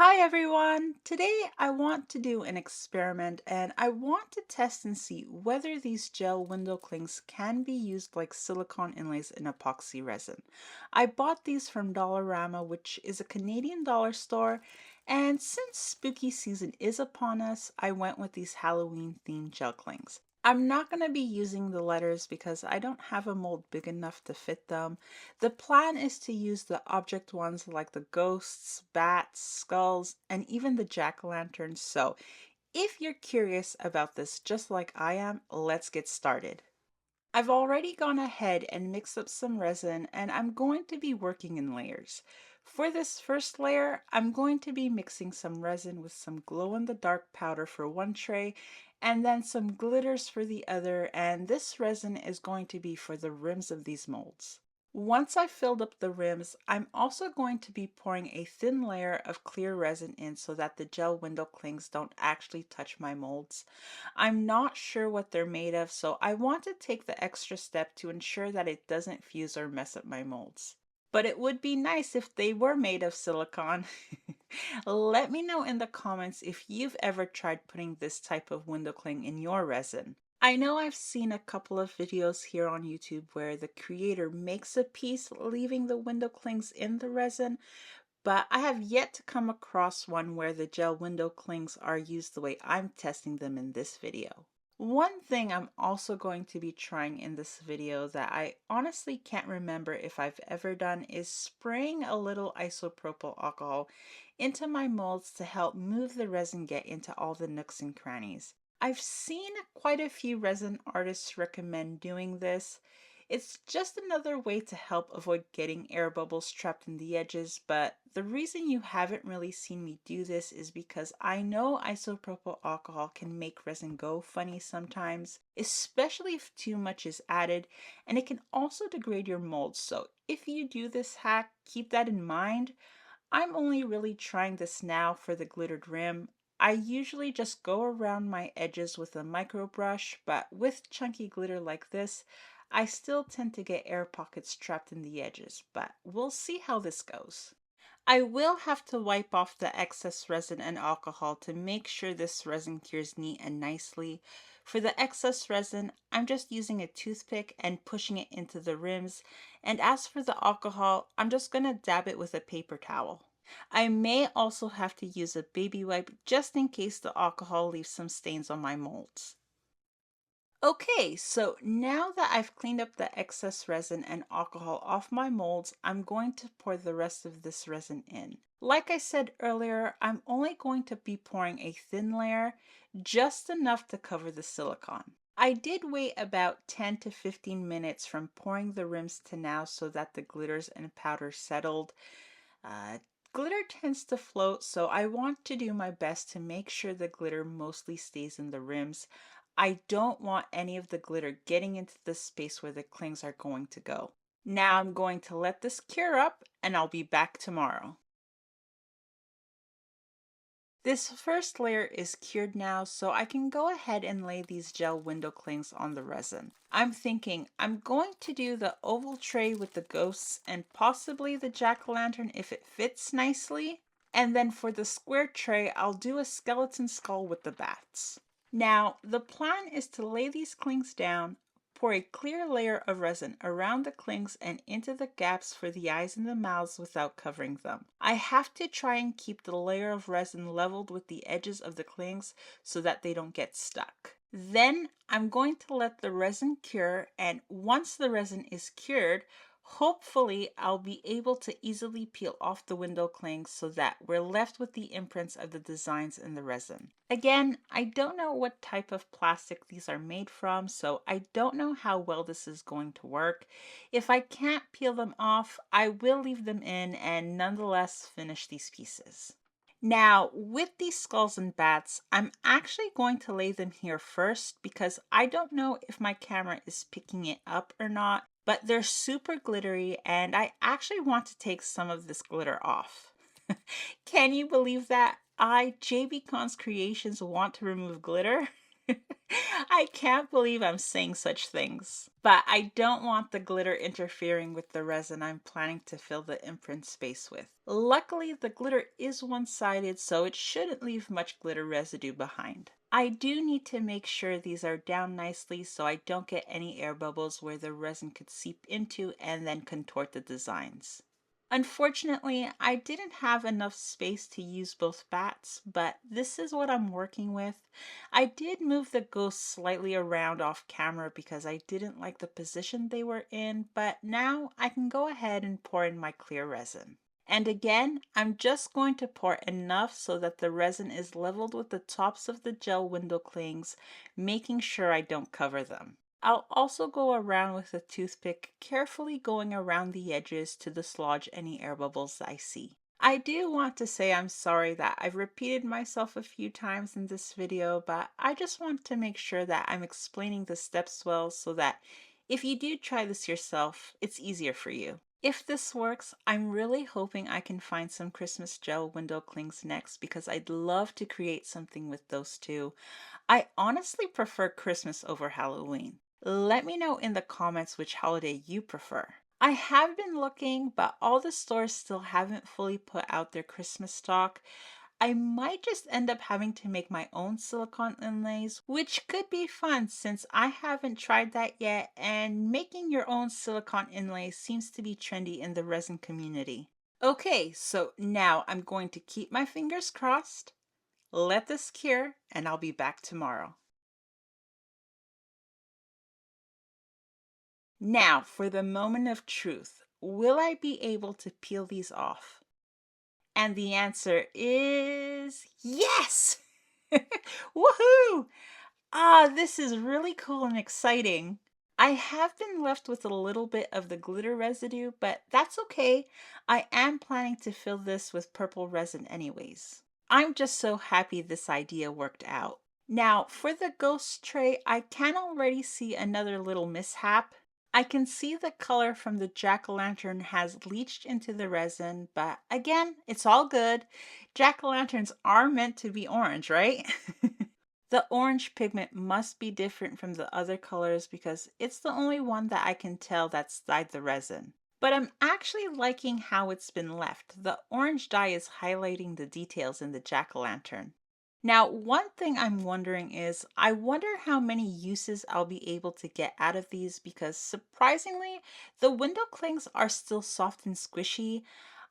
Hi everyone! Today I want to do an experiment and I want to test and see whether these gel window clings can be used like silicone inlays in epoxy resin. I bought these from Dollarama, which is a Canadian dollar store, and since spooky season is upon us, I went with these Halloween themed gel clings. I'm not going to be using the letters because I don't have a mold big enough to fit them. The plan is to use the object ones like the ghosts, bats, skulls, and even the jack-o'-lanterns. So if you're curious about this just like I am, let's get started. I've already gone ahead and mixed up some resin and I'm going to be working in layers. For this first layer, I'm going to be mixing some resin with some glow-in-the-dark powder for one tray and then some glitters for the other, and this resin is going to be for the rims of these molds. Once I've filled up the rims, I'm also going to be pouring a thin layer of clear resin in so that the gel window clings don't actually touch my molds. I'm not sure what they're made of, so I want to take the extra step to ensure that it doesn't fuse or mess up my molds. But it would be nice if they were made of silicone. Let me know in the comments if you've ever tried putting this type of window cling in your resin. I know I've seen a couple of videos here on YouTube where the creator makes a piece leaving the window clings in the resin, but I have yet to come across one where the gel window clings are used the way I'm testing them in this video. One thing I'm also going to be trying in this video that I honestly can't remember if I've ever done is spraying a little isopropyl alcohol into my molds to help move the resin get into all the nooks and crannies. I've seen quite a few resin artists recommend doing this. It's just another way to help avoid getting air bubbles trapped in the edges, but the reason you haven't really seen me do this is because I know isopropyl alcohol can make resin go funny sometimes, especially if too much is added, and it can also degrade your molds. So if you do this hack, keep that in mind. I'm only really trying this now for the glittered rim. I usually just go around my edges with a micro brush, but with chunky glitter like this, I still tend to get air pockets trapped in the edges, but we'll see how this goes. I will have to wipe off the excess resin and alcohol to make sure this resin cures neat and nicely. For the excess resin, I'm just using a toothpick and pushing it into the rims, and as for the alcohol, I'm just going to dab it with a paper towel. I may also have to use a baby wipe just in case the alcohol leaves some stains on my molds. Okay, so now that I've cleaned up the excess resin and alcohol off my molds, I'm going to pour the rest of this resin in. Like I said earlier, I'm only going to be pouring a thin layer, just enough to cover the silicone. I did wait about 10 to 15 minutes from pouring the rims to now so that the glitters and powder settled. Uh, Glitter tends to float, so I want to do my best to make sure the glitter mostly stays in the rims. I don't want any of the glitter getting into the space where the clings are going to go. Now I'm going to let this cure up and I'll be back tomorrow. This first layer is cured now, so I can go ahead and lay these gel window clings on the resin. I'm thinking I'm going to do the oval tray with the ghosts and possibly the jack-o'-lantern if it fits nicely. And then for the square tray, I'll do a skeleton skull with the bats. Now, the plan is to lay these clings down, pour a clear layer of resin around the clings and into the gaps for the eyes and the mouths without covering them. I have to try and keep the layer of resin leveled with the edges of the clings so that they don't get stuck. Then I'm going to let the resin cure, and once the resin is cured, hopefully I'll be able to easily peel off the window clings so that we're left with the imprints of the designs in the resin. Again, I don't know what type of plastic these are made from, so I don't know how well this is going to work. If I can't peel them off, I will leave them in and nonetheless finish these pieces. Now, with these skulls and bats, I'm actually going to lay them here first because I don't know if my camera is picking it up or not, but they're super glittery and I actually want to take some of this glitter off. Can you believe that? JBKonsCreations want to remove glitter? I can't believe I'm saying such things. But I don't want the glitter interfering with the resin I'm planning to fill the imprint space with. Luckily, the glitter is one-sided, so it shouldn't leave much glitter residue behind. I do need to make sure these are down nicely so I don't get any air bubbles where the resin could seep into and then contort the designs. Unfortunately, I didn't have enough space to use both bats, but this is what I'm working with. I did move the ghosts slightly around off camera because I didn't like the position they were in, but now I can go ahead and pour in my clear resin. And again, I'm just going to pour enough so that the resin is leveled with the tops of the gel window clings, making sure I don't cover them. I'll also go around with a toothpick, carefully going around the edges to dislodge any air bubbles I see. I do want to say I'm sorry that I've repeated myself a few times in this video, but I just want to make sure that I'm explaining the steps well so that if you do try this yourself, it's easier for you. If this works, I'm really hoping I can find some Christmas gel window clings next because I'd love to create something with those too. I honestly prefer Christmas over Halloween. Let me know in the comments which holiday you prefer. I have been looking, but all the stores still haven't fully put out their Christmas stock. I might just end up having to make my own silicone inlays, which could be fun since I haven't tried that yet, and making your own silicone inlays seems to be trendy in the resin community. Okay, so now I'm going to keep my fingers crossed, let this cure, and I'll be back tomorrow. Now, for the moment of truth, will I be able to peel these off? And the answer is yes! Woohoo! Ah, this is really cool and exciting. I have been left with a little bit of the glitter residue, but that's okay. I am planning to fill this with purple resin anyways. I'm just so happy this idea worked out. Now, for the ghost tray, I can already see another little mishap. I can see the color from the jack-o'-lantern has leached into the resin, but again, it's all good. Jack-o'-lanterns are meant to be orange, right? The orange pigment must be different from the other colors because it's the only one that I can tell that's dyed the resin. But I'm actually liking how it's been left. The orange dye is highlighting the details in the jack-o'-lantern. Now, one thing I'm wondering is, I wonder how many uses I'll be able to get out of these because surprisingly, the window clings are still soft and squishy.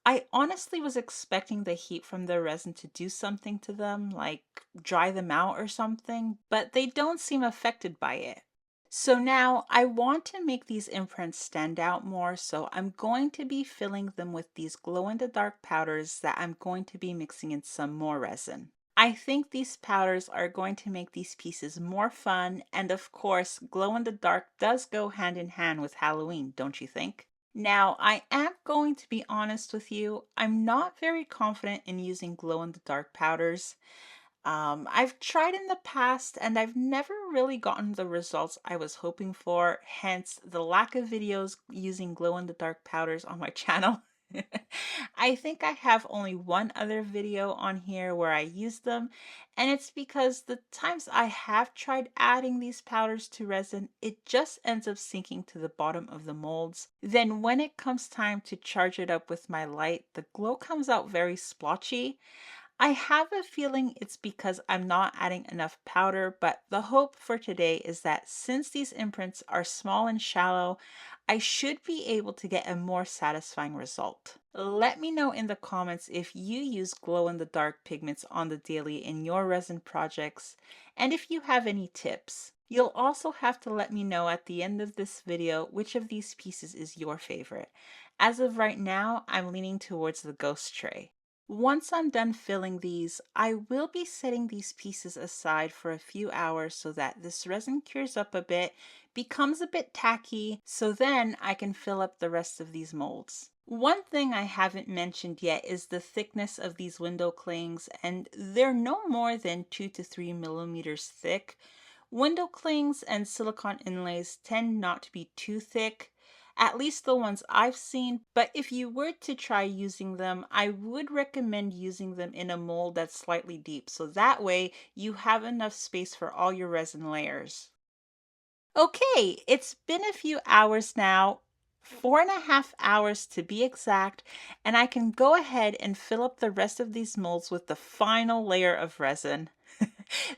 I honestly was expecting the heat from the resin to do something to them, like dry them out or something, but they don't seem affected by it. So now I want to make these imprints stand out more, so I'm going to be filling them with these glow-in-the-dark powders that I'm going to be mixing in some more resin. I think these powders are going to make these pieces more fun, and of course, glow-in-the-dark does go hand in hand with Halloween, don't you think? Now, I am going to be honest with you, I'm not very confident in using glow-in-the-dark powders. I've tried in the past and I've never really gotten the results I was hoping for, hence the lack of videos using glow-in-the-dark powders on my channel. I think I have only one other video on here where I use them, and it's because the times I have tried adding these powders to resin, it just ends up sinking to the bottom of the molds. Then when it comes time to charge it up with my light, the glow comes out very splotchy. I have a feeling it's because I'm not adding enough powder, but the hope for today is that since these imprints are small and shallow, I should be able to get a more satisfying result. Let me know in the comments if you use glow-in-the-dark pigments on the daily in your resin projects, and if you have any tips. You'll also have to let me know at the end of this video which of these pieces is your favorite. As of right now, I'm leaning towards the ghost tray. Once I'm done filling these, I will be setting these pieces aside for a few hours so that this resin cures up a bit, becomes a bit tacky, so then I can fill up the rest of these molds. One thing I haven't mentioned yet is the thickness of these window clings, and they're no more than 2 to 3 millimeters thick. Window clings and silicone inlays tend not to be too thick. at least the ones I've seen, but if you were to try using them, I would recommend using them in a mold that's slightly deep, so that way you have enough space for all your resin layers. Okay, it's been a few hours now, 4.5 hours to be exact, and I can go ahead and fill up the rest of these molds with the final layer of resin.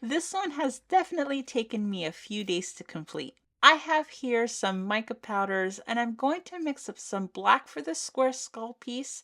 This one has definitely taken me a few days to complete. I have here some mica powders, and I'm going to mix up some black for the square skull piece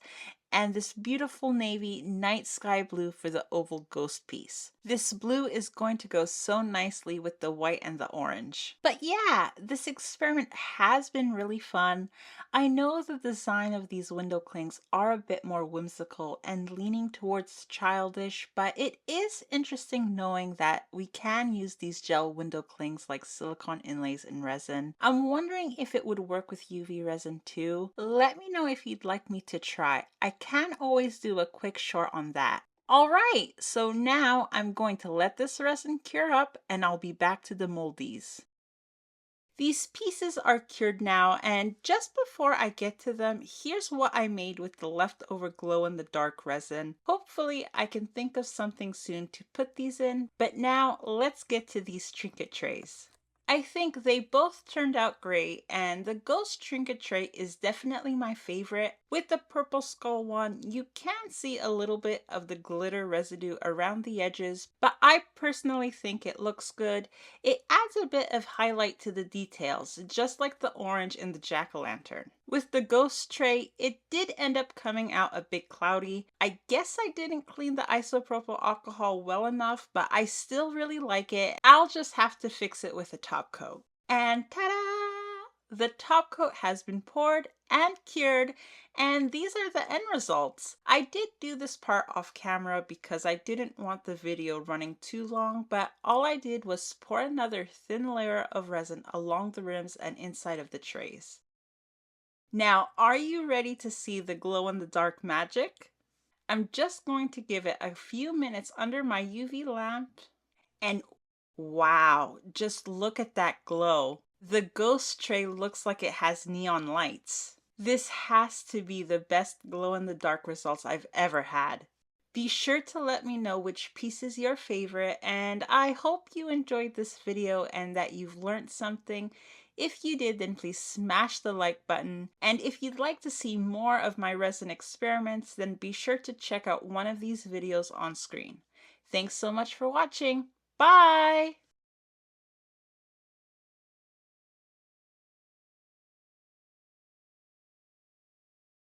and this beautiful navy night sky blue for the oval ghost piece. This blue is going to go so nicely with the white and the orange. But yeah, this experiment has been really fun. I know the design of these window clings are a bit more whimsical and leaning towards childish, but it is interesting knowing that we can use these gel window clings like silicone inlays and resin. I'm wondering if it would work with UV resin too. Let me know if you'd like me to try. I can always do a quick short on that. Alright, so now I'm going to let this resin cure up and I'll be back to the moldies. These pieces are cured now, and just before I get to them, here's what I made with the leftover glow-in-the-dark resin. Hopefully I can think of something soon to put these in, but now let's get to these trinket trays. I think they both turned out great, and the ghost trinket tray is definitely my favorite. With the purple skull one, you can see a little bit of the glitter residue around the edges, but I personally think it looks good. It adds a bit of highlight to the details, just like the orange in the jack-o'-lantern. With the ghost tray, it did end up coming out a bit cloudy. I guess I didn't clean the isopropyl alcohol well enough, but I still really like it. I'll just have to fix it with a top coat. And ta-da! The top coat has been poured and cured, and these are the end results. I did do this part off camera because I didn't want the video running too long, but all I did was pour another thin layer of resin along the rims and inside of the trays. Now, are you ready to see the glow-in-the-dark magic? I'm just going to give it a few minutes under my UV lamp, and wow, just look at that glow. The ghost tray looks like it has neon lights. This has to be the best glow-in-the-dark results I've ever had. Be sure to let me know which piece is your favorite, and I hope you enjoyed this video and that you've learned something. If you did, then please smash the like button. And if you'd like to see more of my resin experiments, then be sure to check out one of these videos on screen. Thanks so much for watching. Bye!